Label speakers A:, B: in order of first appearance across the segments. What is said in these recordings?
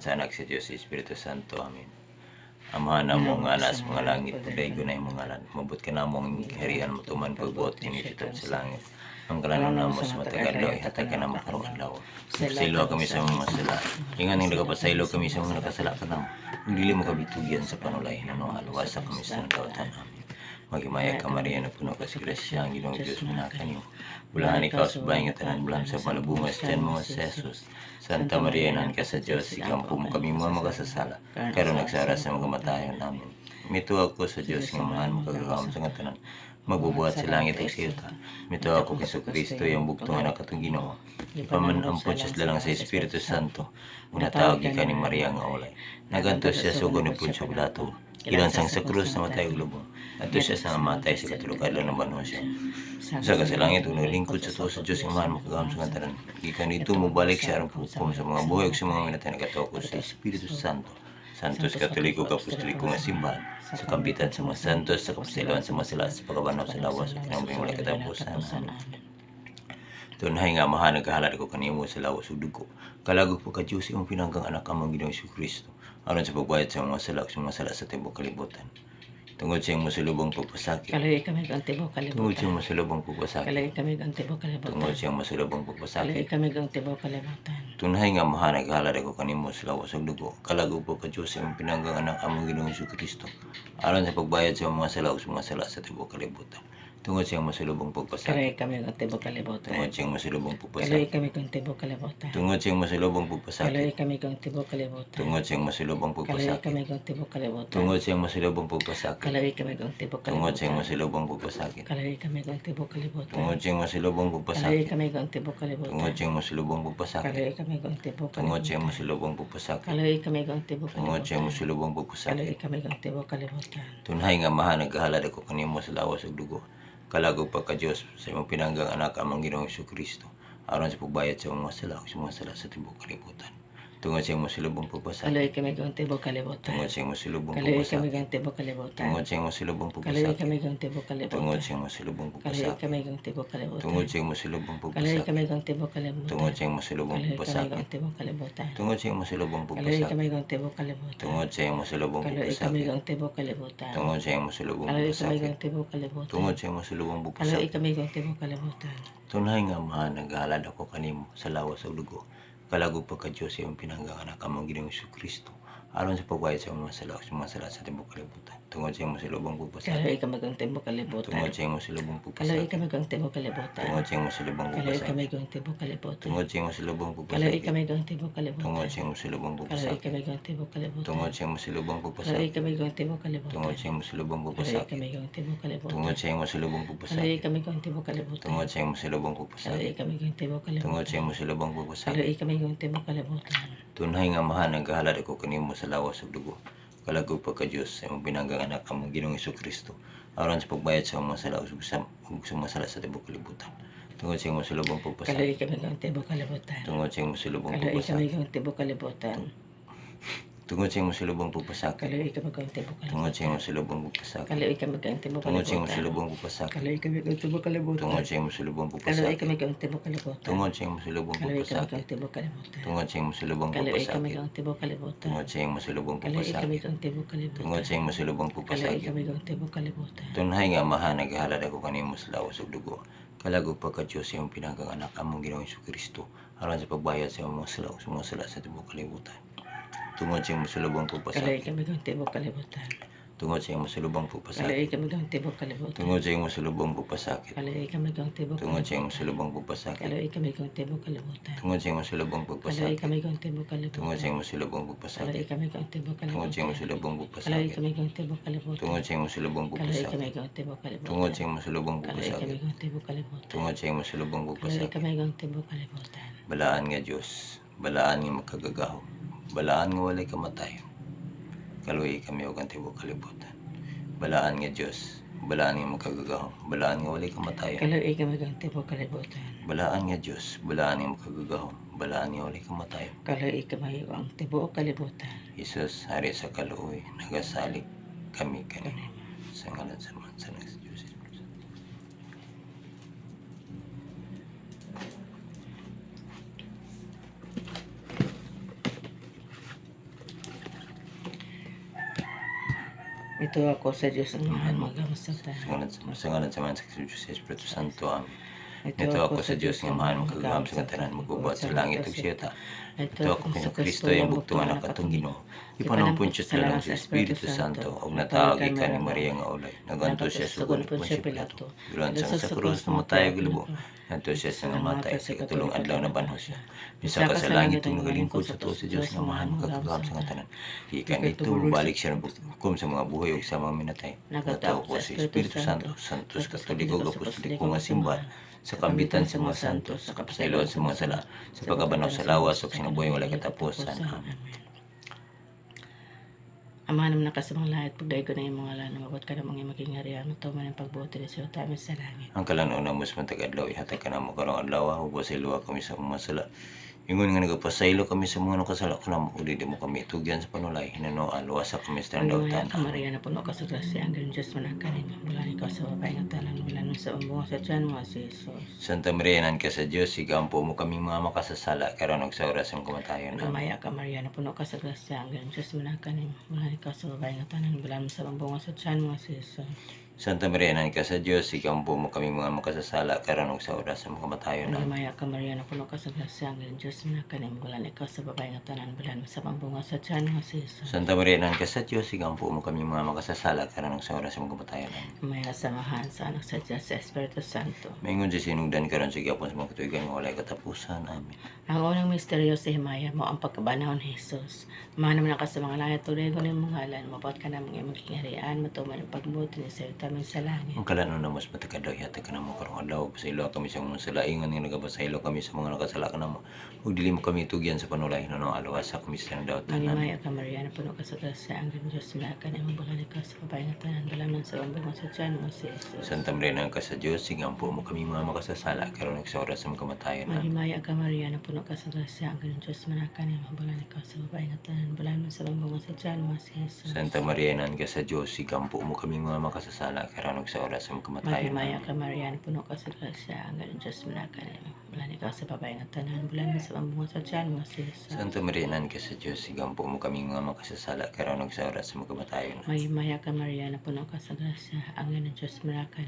A: sa Anak sa Diyos, sa Espiritu Santo. Amen. Amahan na mo nga nas mga langit, pagay ko na yung mga ngalan. Mabot ka na mong harian mo tuman pagbuot kinisitod sa langit. Ang kalano na mo sa matagal daw, ihatag ka na makaroon daw. Pasaylo kami sa mga masala. Ingan ng nagapasaylo kami sa mga nakasala ka na. Kung dili mo kami tugyan sa panulay, nanuhalawasa kami sa nagkautan. Amen. Magimaya ka Maria na puno ka sa grasya, ang Ginoong Diyos manakan niyo. Bulahan ikaw sa bahay nga tanan, bulan sa palabungas tiyan mo sa Jesus. Santa Maria, nan ka sa Diyos, ikampo mo kami mga magasasala, karon nagsara sa mga matayon namin. Mito ako sa Diyos nga mahal mo kagagawam sa nga tanan, magbubuhat sa langit ug sa yuta. Mito ako kay Kristo yung bugtong anak katong Ginoo. Ipamanampot siya lang sa Espiritu Santo, unatawag ka ni Maria nga ulay. Nagantos siya sugo ni Poncio Pilato. Ilansang sa krus na matay og lubong. Adto siya sa namatay sa katulugan ng banwa siya. Sa langit ug naglingkod sa tuwa sa Dios nga mahal makagam sa kantaran. Gikan dito mo balik siya aron pukom sa mga buhay ug sa mga minatay nagatoko sa Espiritu Santo. Santos Katoliko Apostoliko nga simbahan sa kampitan sa mga santos sa kapasayloan sa masala sa pagkabanaw sa lawas ug kinamang wala katapusan. Tunay nga mahal nagkahalad ko kanimo sa lawas ug dugo. Kalagog po ka Diyos imong pinanggang anak among Ginoong Kristo. Aron sa pagbayad sa mga sala sa tibuok kalibutan. Tungod sa iyong masulubong pagpasakit.
B: Kalay kami ang tibuok kalibutan.
A: Tungod sa iyong masulubong pagpasakit.
B: Kalay kami ang tibuok kalibutan.
A: Tungod sa iyong masulubong
B: Kalay
A: pagpasakit.
B: kami ang tibuok kalibutan.
A: Tunay nga mahal nagkahalad ko kanimo sa lawas ug dugo. Kalagog po ka Diyos imong pinanggang anak among Ginoong Kristo. Aron sa pagbayad sa mga sala ug mga sala sa tibuok kalibutan. Tungod sa iyong masulubong pagpasakit.
B: Kalay kami ang tibuok kalibutan.
A: Tungod sa iyong masulubong
B: Kalay
A: pagpasakit.
B: kami ang tibuok kalibutan.
A: Tungod sa iyong masulubong pagpasakit.
B: Kalay kami ang tibuok kalibutan.
A: Tungod sa iyong masulubong
B: Kalay
A: pagpasakit.
B: kami ang tibuok kalibutan.
A: Tungod sa iyong masulubong pagpasakit.
B: Kalay kami ang tibuok
A: Tungod sa iyong
B: kalibutan.
A: masulubong pagpasakit.
B: Kalay kami ang tibuok kalibutan.
A: Tungod sa iyong masulubong
B: Kalay
A: pagpasakit.
B: kami ang tibuok kalibutan.
A: Tungod sa iyong masulubong pagpasakit.
B: Kalay kami ang tibuok
A: Tungod sa iyong
B: kalibutan.
A: masulubong pagpasakit.
B: Kalay kami ang tibuok
A: Tungod sa iyong
B: kalibutan.
A: masulubong
B: Kalay
A: pagpasakit.
B: kami ang tibuok kalibutan.
A: Tunay nga mahal nagkahalad ako kanimo sa lawas ug dugo. Kalagog pa ka Dios sa imong pinanggang anak among Ginoong Kristo. Aron sa pagbayad sa mga sala ug sa mga sala sa tibuok kalibutan. Tungod sa iyong masulubong pagpasakit.
B: Kalay kami ang tibuok kalibutan.
A: Tungod sa iyong masulubong
B: Kalay kami
A: pagpasakit.
B: ang tibuok kalibutan.
A: Tungod sa iyong masulubong
B: Kalay
A: pagpasakit.
B: kami ang tibuok kalibutan.
A: Tungod sa iyong masulubong
B: Kalay
A: pagpasakit.
B: kami ang tibuok kalibutan.
A: Tungod sa iyong masulubong
B: Kalay
A: pagpasakit.
B: kami ang tibuok kalibutan.
A: Tungod sa iyong masulubong
B: Kalay kami
A: pagpasakit.
B: ang tibuok kalibutan.
A: Tungod sa iyong masulubong
B: Kalay
A: pagpasakit.
B: kami ang tibuok kalibutan.
A: Tungod sa iyong masulubong
B: Kalay kami
A: pagpasakit.
B: ang tibuok kalibutan.
A: Tungod sa iyong masulubong
B: Kalay kami
A: pagpasakit.
B: ang tibuok kalibutan.
A: Tungod sa iyong masulubong
B: Kalay
A: pagpasakit.
B: kami ang tibuok kalibutan.
A: Tunay nga mahal naghalad ako kanimo sa lawas ug dugo. Kalagog pa ka Dios sa iyong pinanggang anak among Ginoong Kristo. Aron sa pagbayad sa mga sala ug sa mga sala sa tibuok kalibutan. Tungod sa iyong masulubong pagpasakit.
B: Kalay kami ang tibuok kalibutan.
A: Tungod sa iyong masulubong
B: Kalay
A: pagpasakit.
B: kami ang tibuok kalibutan.
A: Tungod sa iyong masulubong
B: Kalay
A: pagpasakit.
B: kami ang tibuok kalibutan.
A: Tungod sa iyong masulubong
B: Kalay
A: pagpasakit.
B: kami ang tibuok kalibutan.
A: Tungod sa iyong masulubong
B: Kalay
A: pagpasakit.
B: kami ang tibuok kalibutan.
A: Tungod sa iyong masulubong
B: Kalay
A: pagpasakit.
B: kami ang tibuok kalibutan.
A: Tungod sa iyong masulubong
B: Kalay
A: pagpasakit.
B: kami ang tibuok kalibutan.
A: Tungod sa iyong masulubong
B: Kalay
A: pagpasakit.
B: kami ang tibuok kalibutan.
A: Tungod sa iyong masulubong
B: Kalay
A: pagpasakit.
B: kami ang tibuok kalibutan.
A: Tungod sa iyong masulubong pagpasakit.
B: Kalay kami ang tibuok kalibutan.
A: Tunay nga mahal nagkahalad ako kanimo sa lawas ug dugo. Kalagog pa ka Dios sa imong pinanggang anak among Ginoong Kristo. Aron sa pagbayad sa mga sala ug sa mga sala sa tibuok kalibutan. Tungod sa iyong masulubong pagpasakit.
B: Kalay kami ang tibuok kalibutan.
A: Tungod sa iyong masulubong
B: Kalay kami
A: pagpasakit.
B: ang tibuok kalibutan.
A: Tungod sa iyong masulubong pagpasakit.
B: Kalay kami ang tibuok
A: Tungod sa iyong
B: kalibutan.
A: masulubong pagpasakit.
B: Kalay kami ang tibuok
A: Tungod sa iyong
B: kalibutan.
A: masulubong pagpasakit.
B: Kalay kami ang tibuok kalibutan.
A: Tungod sa iyong masulubong
B: Kalay
A: pagpasakit.
B: kami ang tibuok kalibutan.
A: Tungod sa iyong masulubong
B: Kalay kami
A: pagpasakit.
B: ang tibuok kalibutan.
A: Tungod sa iyong masulubong
B: Kalay kami
A: pagpasakit.
B: ang tibuok kalibutan.
A: Tungod sa iyong masulubong
B: Kalay kami
A: pagpasakit.
B: ang tibuok kalibutan.
A: Tungod sa iyong masulubong
B: Kalay
A: pagpasakit.
B: kami ang tibuok kalibutan.
A: Tunay nga mahal naghalad ako kanimo sa lawas ug dugo. Kalagog pa ka Dios sa iyong pinanggang anak among Ginoong Kristo. Aron sa pagbayad sa mga sala ug sa mga sala sa tibuok kalibutan. Tungod sa iyong masulubong
B: Kalay
A: pagpasakit.
B: kami ang tibuok kalibutan.
A: Tungod sa iyong masulubong pagpasakit.
B: Kalay kami ang tibuok kalibutan.
A: Tungod sa iyong masulubong pagpasakit.
B: Kalay kami ang tibuok
A: Tungod sa iyong
B: kalibutan.
A: masulubong pagpasakit.
B: Kalay kami ang tibuok kalibutan.
A: Tungod sa iyong masulubong
B: Kalay
A: pagpasakit.
B: kami ang tibuok kalibutan.
A: Tungod sa iyong masulubong
B: Kalay
A: pagpasakit.
B: kami ang tibuok
A: Tungod sa iyong
B: kalibutan.
A: masulubong
B: Kalay
A: pagpasakit.
B: kami ang tibuok kalibutan.
A: Tungod sa iyong masulubong
B: Kalay
A: pagpasakit.
B: kami ang tibuok kalibutan.
A: Tungod sa iyong masulubong
B: Kalay kami
A: pagpasakit.
B: ang tibuok kalibutan.
A: Tungod sa iyong masulubong
B: Kalay
A: pagpasakit.
B: kami ang tibuok kalibutan.
A: Balaan nga Dios, balaan nga makagagahom, balaan nga walay kamatayon. Kaluoy kami og ang tibuok kalibutan. Balaan nga Dios, balaan nga makagagahom, balaan nga walay kamatayon.
B: Kalay kami ang tibuok kalibutan.
A: Balaan nga Dios, balaan nga makagagahom, balaan nga walay kamatayon.
B: Kalay kami ang tibuok kalibutan.
A: Jesus, hari sa kaluoy, nagasalik kami kanimo. Sa ngalan sa Mansa ng Diyos.
B: Ito ako sa Diyos ang mahal magamasatan.
A: Sa ngalan sa mga sa Espiritu Santo. Amen.
B: Ito ako sa Diyos nga mahal magkagam sa katanan magbubuhat sa langit ug siyata. Ito ako kung Kristo yung bugtungan na katong Ginoo. Ipanampun siya lang sa Espiritu Santo ug natawag ikan ni Maria nga ulay. Naganto siya sugod po siya Pilato. Duran sa krus namatay og lubo. Nanto siya sa namatay sa katulong adlaw na banho siya. Misa ka sa langit ug nagalingkod sa tuo sa Dios nga mahal magkagam sa katanan. Ikan ito balik siya ng hukom sa mga buhay ug sa mga minatay. Nagataw po sa Espiritu Santo, Santos Katoliko ug Apostoliko nga simbahan, sa kambitan sa mga santos, sa kapasayloan sa mga sala, sa pagkabanaw sa lawas ug sinabuhay walay katapusan. Amen. Amahan naman ka sa mga lahat, pagdaig ko na yung mga lana, mabot ka na mga maging harian, matuman ang pagbuti ni siyo, tamis sa langit.
A: Ang kalanon na mas matag-adlaw, ihatag ka na mo karong adlaw, hubo sa iluwa kami sa mga sala. Ingon nga nagapasaylo kami sa mga nakasala ko na mo, uli di mo kami tugyan sa panulay, hinanoan, luwasa kami sa
B: Ang
A: tandautan.
B: gumaya ka Maria na puno ka sa grasya, ang ganun Diyos manakanin, mula ikaw sa babae ng talan, mula nun sa umbong sa tiyan mo, si Jesus.
A: Santa Maria, nan ka sa Diyos, igampo mo kami mga makasasala, karon og sa oras ng kamatayon.
B: Ang gumaya ka Maria na puno ka sa grasya, ang ganun Diyos manakanin, mula ikaw sa babae ng talan, mula nun sa umbong sa tiyan mo, si Jesus.
A: Santa Maria, nan ka sa Diyos, igampo mo kami mga makasasala, karon og sa oras ng kamatayon.
B: Ang gumaya ka Maria na puno ka sa grasya, ang ganun Diyos manakanin, mula ikaw sa babae ng talan, mula nun sa umbong sa tiyan mo, si Jesus.
A: Santa Maria, nan ka sa Diyos, igampo mo kami mga makasasala, karon og sa oras ng kamatayon.
B: Maya samahan sa anak sa Diyos, sa Espiritu Santo.
A: Maingon sa sinugdan karon sa gapon sa mga katuigan nga walay katapusan. Amen.
B: Ang unang misteryo sa Himaya mo ang pagkabanaw ni Jesus. Mahal naman ka sa mga langit, tuloy ko ng mga halan, mabot ka na mga magkingarian, matuman ang pagbuti ni Sir tamin sa langit.
A: Ang kalanon na mas matakadaw, yata ka na mo karong adlaw, pasaylo kami sa mga salaingan nga nagabasaylo kami sa mga nakasala ka na mo. Ug dili mo kami tugyan sa panulay, no alawas sa kami sa tandautan.
B: Magimaya ka Maria, na puno ka sa grasya, ang ganun Diyos malakan, ang bulan ka sa babae ng tanan, balaman sa umbong sa tiyan mo, si Jesus.
A: Santa Maria, nan ka sa Diyos, igampo mo kami mga makasasala, karon og sa oras ng kamatayon. Amen.
B: Magimaya ka Maria, na puno ka sa grasya, ang ganun Diyos malakan, ang bulan ka sa babae ng tanan, balaman sa umbong sa tiyan mo, si Jesus.
A: Santa Maria, nan ka sa Diyos, igampo mo kami mga makasasala, karon og sa oras ng kamatayon.
B: Magimaya ka Maria, na puno ka sa grasya, ang ganun Diyos malakan, bulan ka sa babae ng tanan, balaman sa umbong sa tiyan mo, si Jesus.
A: Santa Maria, nan ka sa Diyos, igampo mo kami mga makasasala, karon og sa oras ng kamatayon.
B: Magimaya ka Maria, na puno ka sa grasya, ang ganun Diyos malakan,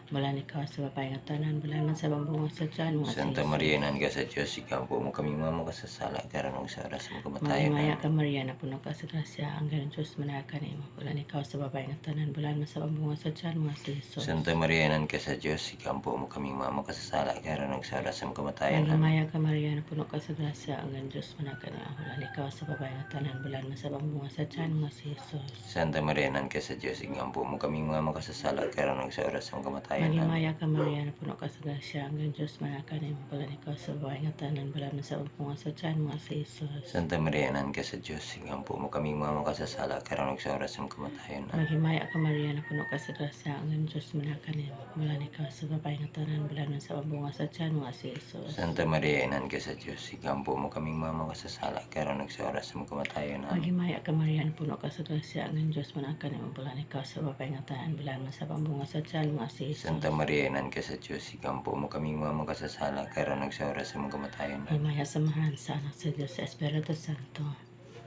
B: bulan ka sa babae ng tanan, balaman sa umbong sa tiyan mo, si
A: Santa
B: Jesus.
A: Maria, nan ka sa Diyos, igampo mo kami mga makasasala, karon og sa oras ng kamatayon.
B: Magimaya ka Maria, na puno ka sa grasya, ang ganun Diyos malakan, bulan ikaw sa babae ng tanan, balaman sa umbong sa tiyan mo, si Jesus.
A: Santa Maria, nan ka sa Diyos, igampo mo kami mga makasasala, karon og sa oras ng kamatayon.
B: Magimaya ka Maria, na puno ka sa grasya, ang ganun Diyos malakan, bulan ikaw sa babae ng tanan, balaman sa umbong sa tiyan mo, si Jesus.
A: Santa Maria, nan ka sa Diyos, igampo mo kami mga makasasala, karon og sa oras ng kamatayon.
B: Magimaya ka Maria, na puno ka sa grasya, ang ganun Diyos malakan, bulan ikaw sa babae ng tanan, balaman sa umbong sa tiyan mo, si Jesus.
A: Santa Maria, nan ka sa Diyos, igampo mo kami mga makasasala, karon og sa oras ng kamatayon.
B: Magimaya ka Maria, na puno ka sa grasya, ang ganun Diyos malakan, bulan ikaw sa babae ng tanan, balaman sa umbong sa tiyan mo, si Jesus.
A: Santa Maria, nan ka sa Diyos, igampo mo kami mga makasasala, karon og sa oras ng kamatayon.
B: Magimaya ka Maria, na puno ka sa grasya, ang ganun Diyos malakan, bulan ikaw sa babae ng tanan, balaman sa umbong sa tiyan mo, si Jesus.
A: Santa Maria, nan ka sa Diyos, igampo mo kami mga makasasala, karon og sa oras ng kamatayon.
B: Magimaya samahan sa anak sa Diyos, sa Espiritu Santo.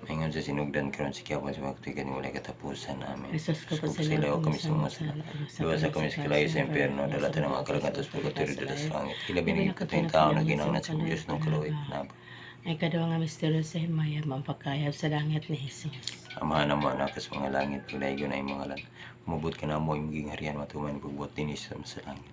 A: Maingon sa sinugdan karon sa kiyapon sa mga katuigan nga walay katapusan. Amen.
B: Jesus ko pa sa
A: Silaw kami sa mga
B: sala.
A: luwasa kami sa kalayo sa impyerno, dalatan ng mga kalangatos pagkatiro dala sa langit. Ilabi ng katuwing tao na ginangan sa Diyos ng kaluoy.
B: Ay kadawa nga misteryo sa Himaya, mampakayab sa langit ni Jesus.
A: Amahan naman akas mga langit, pagdaigo na yung mga lan. Umabot ka na mo yung maging harian, matuman pagbuot din sa langit.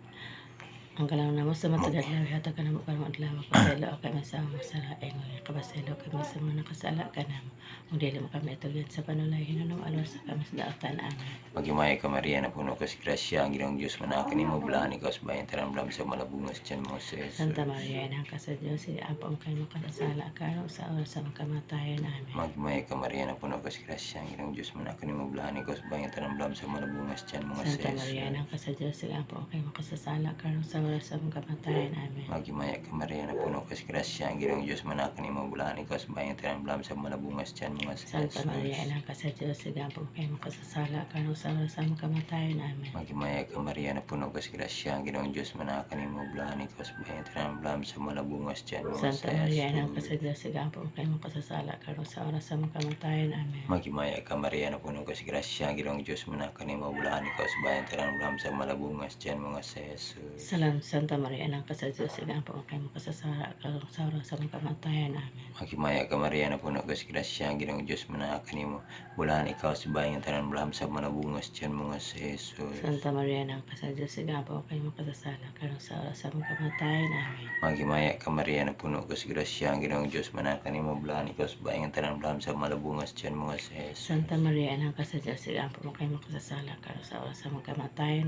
B: Ang kalang namo sa matagalaw, hata ka na mo karong adlaw, kasala o kami sa mga saraing, kabasalo kami sa mga nakasala ka na mo. Kung dili mo kami itugyan sa panulay, hinanong alwas sa kami sa daatan amin.
A: Magimaya ka Maria, na puno ka si grasya, ang ginong Diyos manakin mo, bulahan ikaw sa bayan, taramdam sa malabungas dyan mo sa Jesus.
B: Santa Maria, inang ka sa Diyos, apa mo kayo makasala ka sa oras sa kamatayan amin.
A: Magimaya ka Maria, na puno ka si grasya, ang ginong Diyos manakin mo, bulahan ikaw sa bayan, taramdam sa malabungas dyan mo sa
B: Santa
A: Jesus.
B: Maria, inang ka sa Diyos, apa mo kayo makasasala ka sa oras sa among kamatayan. Amen.
A: Magimaya ka Maria na puno ka sa grasya, ang Ginoong Diyos manakan ni mabulaan ikaw sa bayang tinamlam sa malabungas tiyan mga sa
B: Santa Maria, Anak ka sa Diyos, sigapo kayo makasasala, karon sa oras sa among kamatayan. Amen.
A: Magimaya ka Maria na puno ka sa grasya, ang Ginoong Diyos manakan ni mabulaan ikaw sa bayang tinamlam sa malabungas tiyan mga
B: Santa Maria, Anak ka sa Diyos, sigapo kayo makasasala, karon sa oras sa among kamatayan. Amen.
A: Magimaya ka Maria na puno ka sa grasya, ang Ginoong Diyos manakan ni mabulaan ikaw sa bayang tinamlam sa malabungas tiyan mga sa Jesus.
B: Salam Santa Maria, Anak ka sa Diyos, sigapo kayo makasasala, karon sa oras sa among kamatayan. Amen.
A: Magimaya ka Maria na puno ka sa grasya, ang Ginoong Diyos manakan ni mabulaan ikaw sa bayang tinamlam sa malabungas tiyan mga sa Jesus.
B: Santa Maria, Anak ka sa Diyos, sigapo kayo makasasala, karon sa oras sa among kamatayan. Amen.
A: Magimaya ka Maria na puno ka sa grasya, ang Ginoong Diyos manakan ni mabulaan ikaw sa bayang tinamlam sa malabungas tiyan mga sa Jesus.
B: Santa Maria, Anak ka sa Diyos, sigapo kayo makasasala, karon sa oras sa among kamatayan.